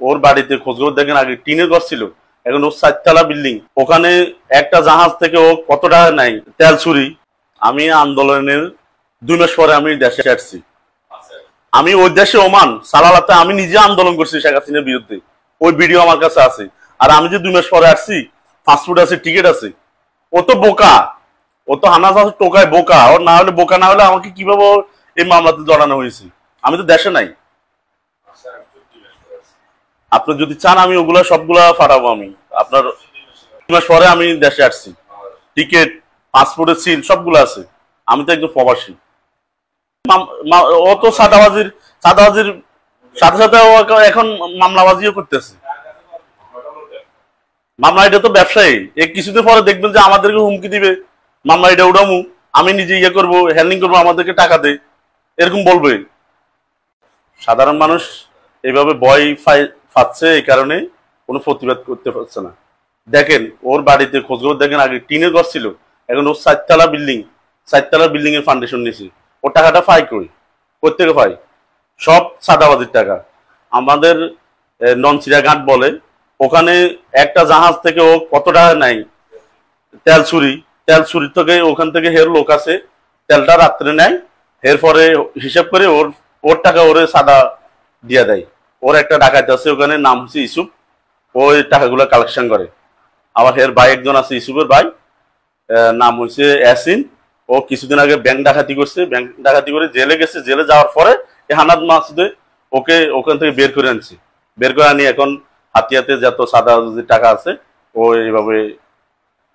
ওর বাড়িতে খোঁজখবর দেখেন, আগে টিনের ঘর ছিল, এখন ওর 4 তলা বিল্ডিং। ওখানে একটা জাহাজ থেকে ও কত টাকা নেয় তেল চুরি। আমি আন্দোলনের 2 মাস পরে আমি দেশে আসছি। আমি ওই দেশে ওমান সালালাতে আমি নিজে আন্দোলন করছি শেখ হাসিনার বিরুদ্ধে, ওই ভিডিও আমার কাছে আছে। আর আমি যে 2 মাস পরে আসছি, পাসপোর্ট আছে, টিকিট আছে। ও তো বোকা, ও তো হানা টোকায় বোকা। ওর না হলে বোকা না হলে আমাকে কিভাবে এই মামলাতে জড়ানো হয়েছে? আমি তো দেশে নাই। আপনি যদি চান আমি ওগুলা সবগুলা ফাটাবো। আমি আপনার 2 মাস পরে আমি দেশে আসছি, টিকিট, পাসপোর্টের সিল সবগুলো আছে। আমি তো একদম প্রবাসী। ও তো সাদাবাজির সাথে সাথে ও এখন মামলাবাজিও করতেছে। মামলা এটা তো ব্যবসায়ী, কিছুদিন পরে দেখবেন যে আমাদেরকে হুমকি দিবে, মামলা এটা উড়ামু, আমি নিজে ইয়ে করবো, হ্যান্ডলিং করবো, আমাদেরকে টাকা দে, এরকম বলবে। সাধারণ মানুষ এইভাবে ভয় পাচ্ছে, এই কারণে কোনো প্রতিবাদ করতে পারছে না। দেখেন ওর বাড়িতে খোঁজখবর দেখেন, আগে টিনের ঘর ছিল, এখন ওর 4 তলা বিল্ডিং, 4 তলা বিল্ডিং এর ফাউন্ডেশন নিয়েছে। ওর টাকাটা পাই কোথেকে পাই? সব সাদাবাজির টাকা। আমাদের ননচিরাঘাট বলে, ওখানে একটা জাহাজ থেকে ও কত টাকা নেয় তেল চুরি থেকে। ওখান থেকে হের লোক আছে, তেলটা রাত্রে নেয়, এরপরে হিসাব করে ওর টাকা ওরে সাদা দিয়া দেয়। ওর একটা ডাকাত আছে ওখানে, নাম হচ্ছে ইউসুফ, ওই টাকাগুলো কালেকশন করে। আবার হের ভাই একজন আছে, ইউসুফের ভাই, নাম হচ্ছে ইয়াসিন। ও কিছুদিন আগে ব্যাংক ডাকাতি করছে, ব্যাংক ডাকাতি করে জেলে গেছে। জেলে যাওয়ার পরে হানাদ মাসুদে ওকে ওখান থেকে বের করে আনছি। বের করে আনি এখন হাতিয়াতে যত সাদা টাকা আছে ও এইভাবে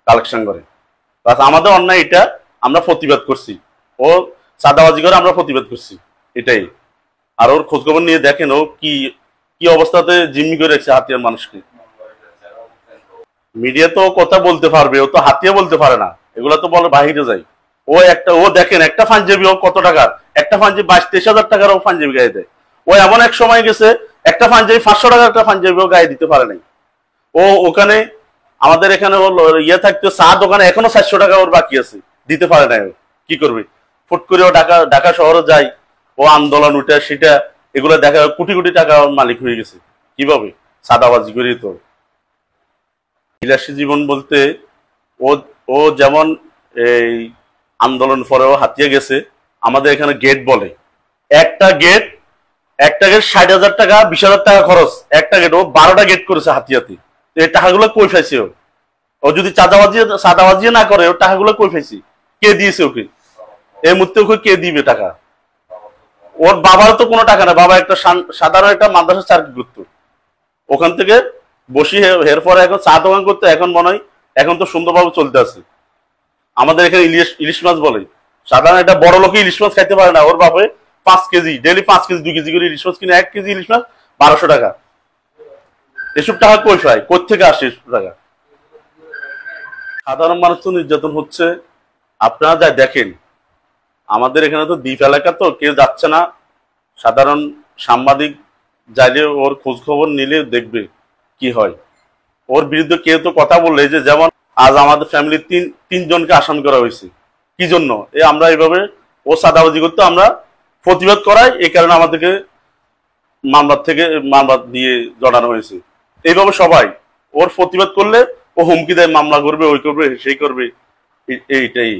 কালেকশন করে। আমাদের অন্যায় এটা, আমরা প্রতিবাদ করছি। ও সাদাবাজি করে আমরা প্রতিবাদ করছি, এটাই। আর ওর খোঁজখবর নিয়ে দেখেন ও কি কি অবস্থাতে জিম্মি করে রেখেছে হাতিয়ার মানুষকে। মিডিয়া তো কথা বলতে পারবে, ও তো হাতিয়া বলতে পারে না, এগুলা তো বলে বাহিরে যায়। ও দেখেন একটা পাঞ্জাবি ও কত টাকার, একটা পাঞ্জাবি 22-23 হাজার টাকার ও পাঞ্জাবি গায়ে দেয়। ও এমন এক সময় গেছে একটা পাঞ্জাবি 500 টাকার একটা পাঞ্জাবি ও গায়ে দিতে পারে নাই। ও ওখানে আমাদের এখানে ইয়ে থাকতো চা দোকানে, এখনো 400 টাকা ওর বাকি আছে, দিতে পারে নাই। কি করবে? ফুট করে ও ঢাকা শহরে যায়, ও আন্দোলন উঠে সেটা এগুলো দেখা, কোটি কোটি টাকা মালিক হয়ে গেছে কিভাবে? সাদাবাজি করেই তো। বিলাসী জীবন বলতে ও ও যেমন এই আন্দোলন পরেও হাতিয়ে গেছে। আমাদের এখানে গেট বলে, একটা গেট 60,000 টাকা 20,000 টাকা খরচ, একটা গেট। ও 12টা গেট করেছে হাতিয়াতে। এই টাকাগুলো কই পাইছে? ও যদি সাদাবাজি না করে, ওর টাকাগুলো কই পাইছে? কে দিয়েছে ওকে? এই মুহূর্তে ওকে কে দিবে টাকা? ওর বাবার তো কোনো টাকা না, বাবা একটা সাধারণ একটা মাদ্রাসা চাকরি করতো, ওখান থেকে বসি হের পরে এখন চা দোকান করতে। এখন মনে হয় এখন তো সুন্দরভাবে চলতে আছে। আমাদের এখানে ইলিশ মাছ বলে, সাধারণ একটা বড় লোকে ইলিশ মাছ খাইতে পারে না। ওর বাপে 5 কেজি ডেলি 5 কেজি 2 কেজি করে ইলিশ মাছ কিনে, 1 কেজি ইলিশ মাছ 1200 টাকা। এসব টাকা কই পায়? কোথেকে আসে এসব টাকা? সাধারণ মানুষ তো নির্যাতন হচ্ছে। আপনারা যা দেখেন, আমাদের এখানে তো দ্বীপ এলাকা, তো কেউ যাচ্ছে না। সাধারণ সাংবাদিক যাইলে ওর খোঁজ খবর নিলে দেখবে কি হয়। ওর বিরুদ্ধে কেউ তো কথা বললে, যে যেমন আজ আমাদের ফ্যামিলির 3 জনকে আসামি করা হয়েছে। কি জন্য? আমরা এইভাবে ও সাদাবাজি করতে আমরা প্রতিবাদ করাই, এই কারণে আমাদেরকে মামলা দিয়ে জড়ানো হয়েছে। এইভাবে সবাই ওর প্রতিবাদ করলে ও হুমকি দেয়, মামলা করবে, ওই করবে, সেই করবে, এইটাই।